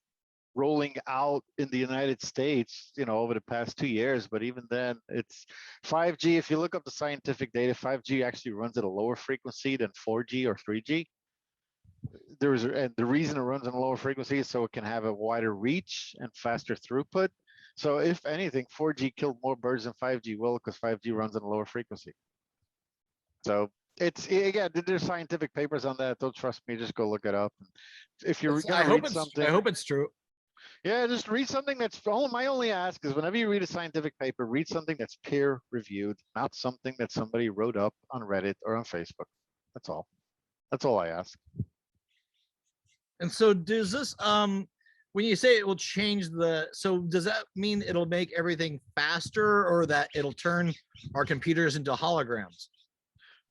rolling out in the United States, you know, over the past 2 years. But even then, it's 5G. If you look up the scientific data, 5G actually runs at a lower frequency than 4G or 3G. And the reason it runs on a lower frequency is so it can have a wider reach and faster throughput. So if anything, 4G killed more birds than 5G will, because 5G runs on a lower frequency. So it's, again, there's scientific papers on that. Don't trust me, just go look it up. If you're I gonna read something, I hope it's true. yeah, just read something that's, my only ask is whenever you read a scientific paper, read something that's peer reviewed, not something that somebody wrote up on Reddit or on Facebook. That's all. That's all I ask. And so does this, when you say it will change so does that mean it'll make everything faster, or that it'll turn our computers into holograms?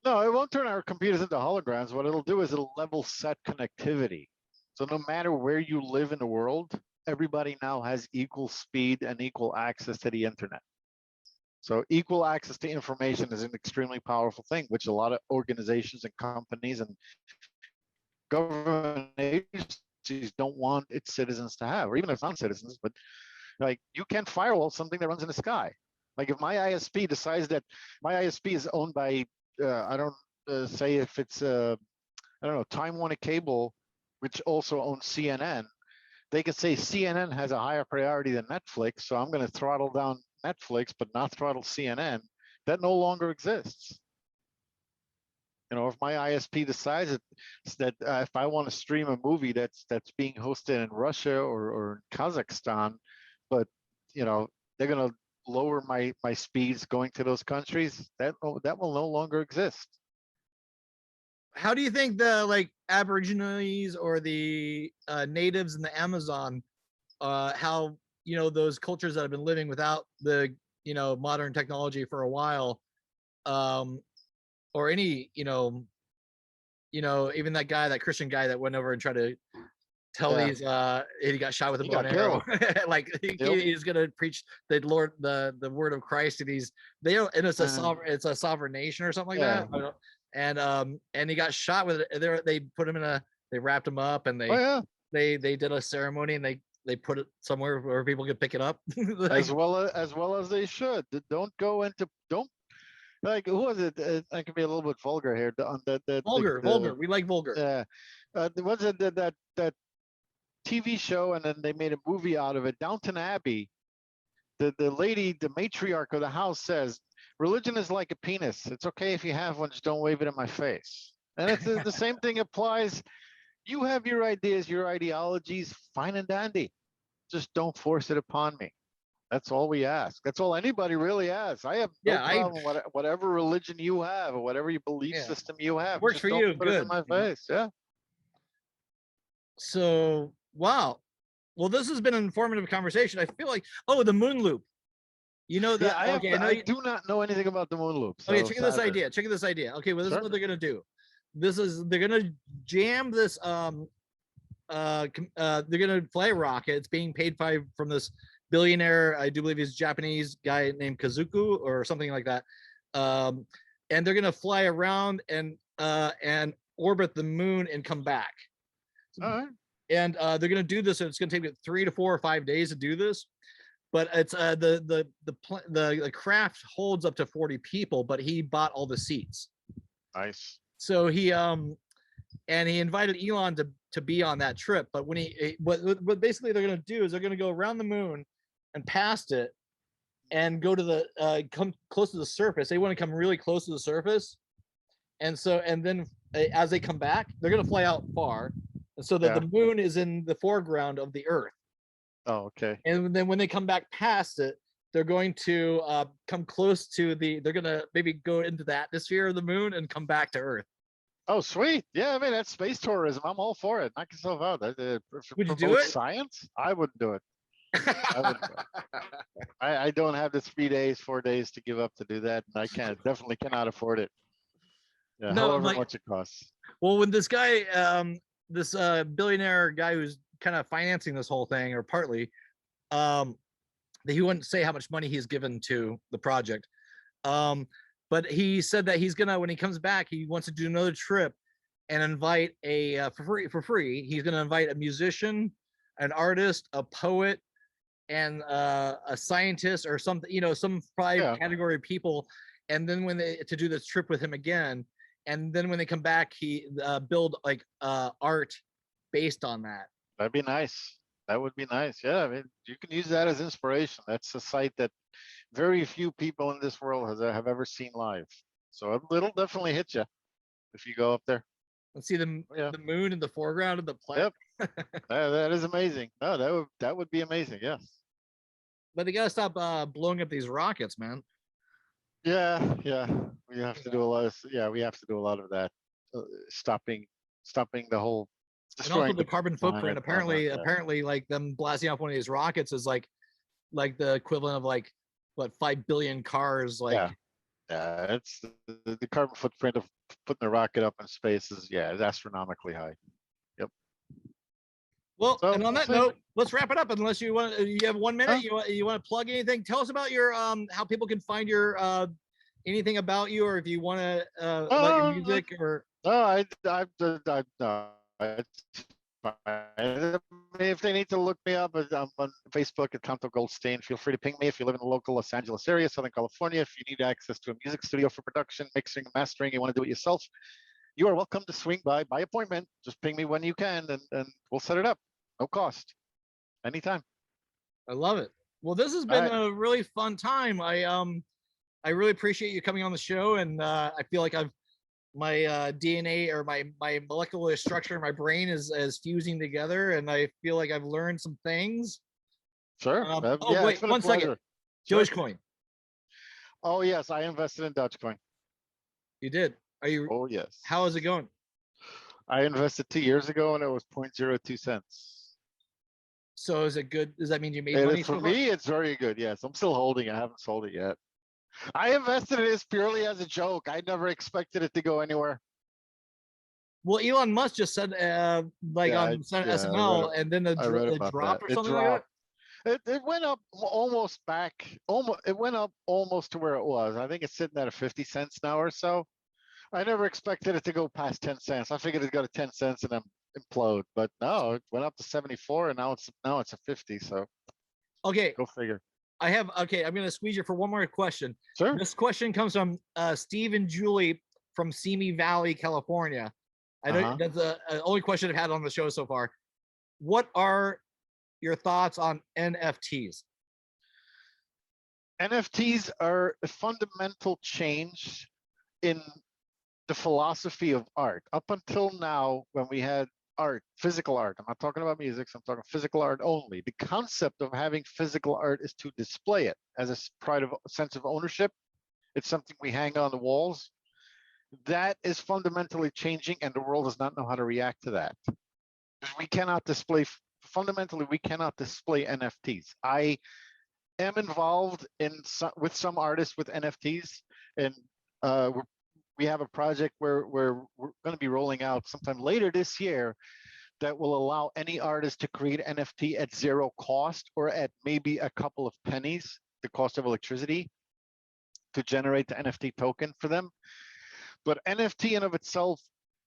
No, it won't turn our computers into holograms. What it'll do is it'll level set connectivity. So no matter where you live in the world, everybody now has equal speed and equal access to the internet. So equal access to information is an extremely powerful thing, which a lot of organizations and companies and government agencies don't want its citizens to have, or even if non-citizens. But like, you can't firewall something that runs in the sky. Like, if my ISP decides that my ISP is owned by I don't say if it's I don't know, Time Warner Cable, which also owns CNN, they could say CNN has a higher priority than Netflix, so I'm going to throttle down Netflix but not throttle CNN. That no longer exists. You know, if my ISP decides that if I want to stream a movie that's being hosted in Russia or Kazakhstan, but you know, they're going to lower my speeds going to those countries, that will no longer exist. How do you think the Aborigines or the natives in the Amazon, how, you know, those cultures that have been living without the, you know, modern technology for a while, or any, you know, even that Christian guy that went over and tried to tell these, he got shot with a bow and arrow. Like he's gonna preach the Lord, the word of Christ to these. They don't, and it's a sovereign nation or something like that. And he got shot with it. They put him they wrapped him up, and they did a ceremony, and they put it somewhere where people could pick it up. as well as they should. Don't go into like, who was it? I can be a little bit vulgar here. Vulgar. We like vulgar. Yeah. Was it that TV show, and then they made a movie out of it, Downton Abbey? The lady, the matriarch of the house, says, religion is like a penis. It's okay if you have one, just don't wave it in my face. And it's the same thing applies. You have your ideas, your ideologies, fine and dandy. Just don't force it upon me. That's all we ask. That's all anybody really asks. I have no problem. Whatever religion you have, or whatever your belief system you have, works for you. Put it in my face. Yeah. So, wow. Well, this has been an informative conversation. I feel like, the moon loop. You know Yeah, that. I have. Okay, I know I you. do not know anything about the moon loop. So Okay, check this sadly. idea. Check this idea. Okay, well, this is Sure. what they're gonna do. They're gonna jam this they're gonna fly a rocket. It's being paid by from this billionaire, I do believe he's a Japanese guy named Kazuku or something like that. And they're gonna fly around and orbit the moon and come back. All right. And they're gonna do this, and it's gonna take 3 to 4 or 5 days to do this. But it's the craft holds up to 40 people, but he bought all the seats. Nice. So he invited Elon to be on that trip. But when what basically they're gonna do is they're gonna go around the moon and past it and go to the come close to the surface. They want to come really close to the surface. And then as they come back, they're gonna fly out far. And so that the moon is in the foreground of the Earth. Oh, okay. And then when they come back past it, they're going to come close to they're gonna maybe go into the atmosphere of the moon and come back to Earth. Oh, sweet. Yeah, I mean, that's space tourism. I'm all for it. Knock yourself out. Would you do it? Science? I wouldn't do it. I don't have the 3 days, 4 days to give up to do that. And I definitely cannot afford it. Yeah, No, however like- much it costs. Well, when this guy, this billionaire guy who's kind of financing this whole thing, or partly, he wouldn't say how much money he's given to the project. But he said that he's gonna, when he comes back, he wants to do another trip and invite for free. He's gonna invite a musician, an artist, a poet, and a scientist or something, some 5 category of people. And then to do this trip with him again. And then when they come back, he build like art based on that. That'd be nice. That would be nice. Yeah, I mean, you can use that as inspiration. That's a site that very few people in this world have ever seen live. So it'll definitely hit you if you go up there. Let's see the moon in the foreground of the planet. Yep. that is amazing. No, that would be amazing. Yes. But they gotta stop blowing up these rockets, man. Yeah. We have to do a lot of that. Stopping the whole. And also the carbon footprint. planet, Apparently, like them blasting off one of these rockets is like the equivalent of like what 5 billion cars. Like, yeah, it's the carbon footprint of putting a rocket up in space is astronomically high. Yep. Well, So, and on that note, let's wrap it up. Unless you have 1 minute, you want to plug anything? Tell us about your how people can find your anything about you, or if you want to about your music or. No, it's fine. If they need to look me up, I'm on Facebook at Tanto Goldstein. Feel free to ping me if you live in the local Los Angeles area, Southern California. If you need access to a music studio for production, mixing, mastering, you want to do it yourself, you are welcome to swing by appointment. Just ping me when you can, and we'll set it up. No cost. Anytime. I love it. Well, this has been a really fun time. I really appreciate you coming on the show, and I feel like my DNA or my molecular structure in my brain is fusing together, and I feel like I've learned some things. Sure. Wait, 1 second. Dogecoin. Oh yes, I invested in Dogecoin. You did. Are you? Oh yes. How is it going? I invested 2 years ago, and it was 0.02 cents. So is it good? Does that mean you made money? For me, it's very good. Yes, I'm still holding. I haven't sold it yet. I invested in this purely as a joke. I never expected it to go anywhere. Well, Elon Musk just said on SNL, and then it dropped or something like that. It went up almost back. It went up almost to where it was. I think it's sitting at 50 cents now or so. I never expected it to go past 10 cents. I figured it'd go to 10 cents and then implode. But no, it went up to 74, and now it's a 50. So okay, go figure. I'm going to squeeze you for one more question. Sure. This question comes from Steve and Julie from Simi Valley, California. I know that's the only question I've had on the show so far. What are your thoughts on NFTs? NFTs are a fundamental change in the philosophy of art. Up until now, when we had art, physical art, I'm not talking about music, so I'm talking physical art only. The concept of having physical art is to display it as a sense of ownership. It's something we hang on the walls. That is fundamentally changing, and the world does not know how to react to that. We cannot display, fundamentally, we cannot display NFTs. am involved with some artists with NFTs, and we have a project where we're going to be rolling out sometime later this year that will allow any artist to create NFT at zero cost or at maybe a couple of pennies, the cost of electricity, to generate the NFT token for them. But NFT in of itself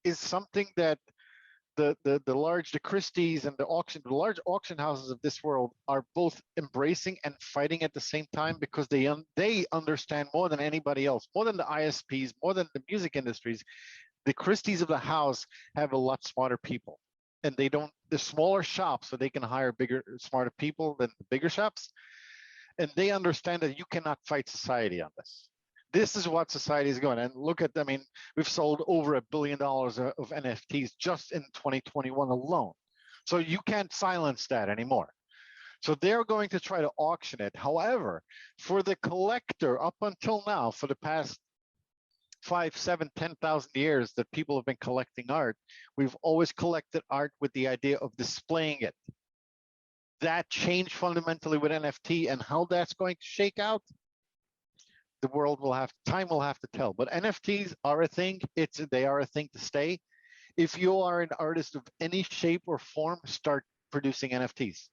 is something that the Christie's and the large auction houses of this world are both embracing and fighting at the same time, because they understand more than anybody else, more than the ISPs, more than the music industries. The Christie's of the house have a lot smarter people, and the smaller shops, so they can hire smarter people than the bigger shops, and they understand that you cannot fight society on this. This is what society is going. And look at, I mean, we've sold over $1 billion of NFTs just in 2021 alone. So you can't silence that anymore. So they're going to try to auction it. However, for the collector, up until now, for the past 5, 7, 10,000 years that people have been collecting art, we've always collected art with the idea of displaying it. That changed fundamentally with NFT, and how that's going to shake out, time will have to tell. But NFTs are a thing. They are a thing to stay. If you are an artist of any shape or form, start producing NFTs.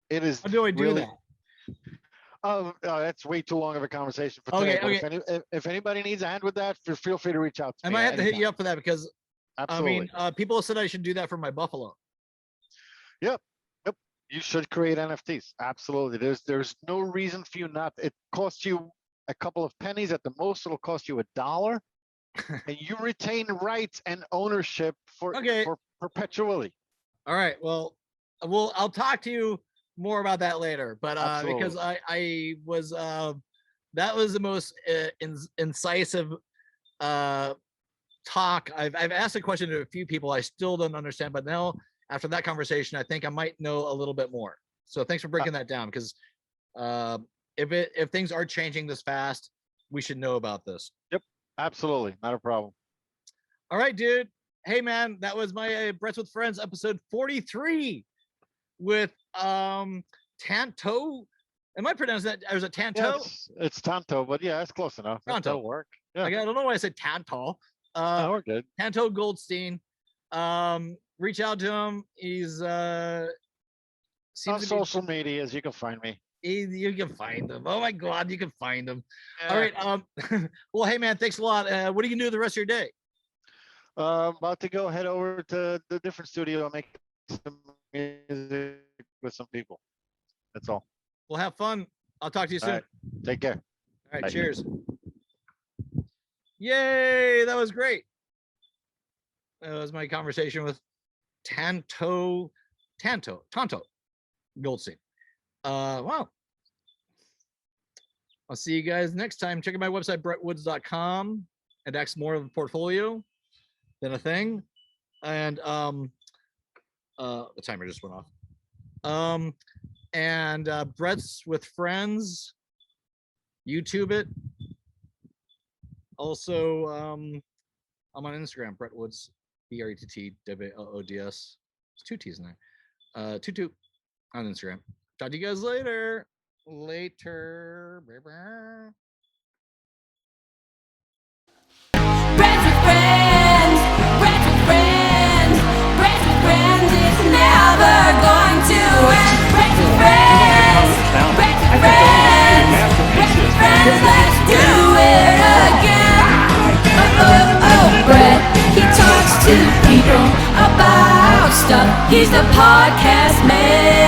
It is. How do I do really, that? That's way too long of a conversation for today. Okay. If anybody needs a hand with that, feel free to reach out to I me. might have to hit you up for that, because Absolutely. I mean, people said I should do that for my buffalo. Yep. You should create NFTs. Absolutely. There's no reason for you not. It costs you a couple of pennies at the most. It'll cost you $1, and you retain rights and ownership for perpetually. All right. Well, I'll talk to you more about that later. But because I was that was the most incisive talk. I've asked a question to a few people. I still don't understand, but now after that conversation, I think I might know a little bit more. So thanks for breaking that down, because if things are changing this fast, we should know about this. Yep, absolutely, not a problem. All right, dude. Hey, man, that was my Breaths with Friends episode 43 with Tanto. Am I pronouncing that? Is it Tanto? Yeah, it's Tanto, but yeah, it's close enough. Tanto. That'll work. Yeah. I don't know why I said Tanto. No, we're good. Tanto Goldstein. Reach out to him. He's on social media, as you can find me. You can find him. Oh my God, you can find him. Yeah. All right. Well, hey man, thanks a lot. What are you gonna do the rest of your day? About to go head over to the different studio and make some music with some people. That's all. Well, have fun. I'll talk to you soon. All right. Take care. All right. Bye. Cheers. Yay, that was great. That was my conversation with Tanto Goldstein. Wow. I'll see you guys next time. Check out my website, brettwoods.com, and access more of the portfolio than a thing. And the timer just went off. And Brett's with Friends, YouTube it. Also, I'm on Instagram, Brett Woods, BRETTWOODS. There's 2 T's in there. 22 on Instagram. Talk to you guys later. Later. Bye-bye. Breaths with Friends, Breaths with Friends, Breaths with Friends, it's never going to end. Breaths with Friends, Breaths with Friends, Breaths with Friends, let's do it again. Brett, he talks to people about stuff. He's the podcast man.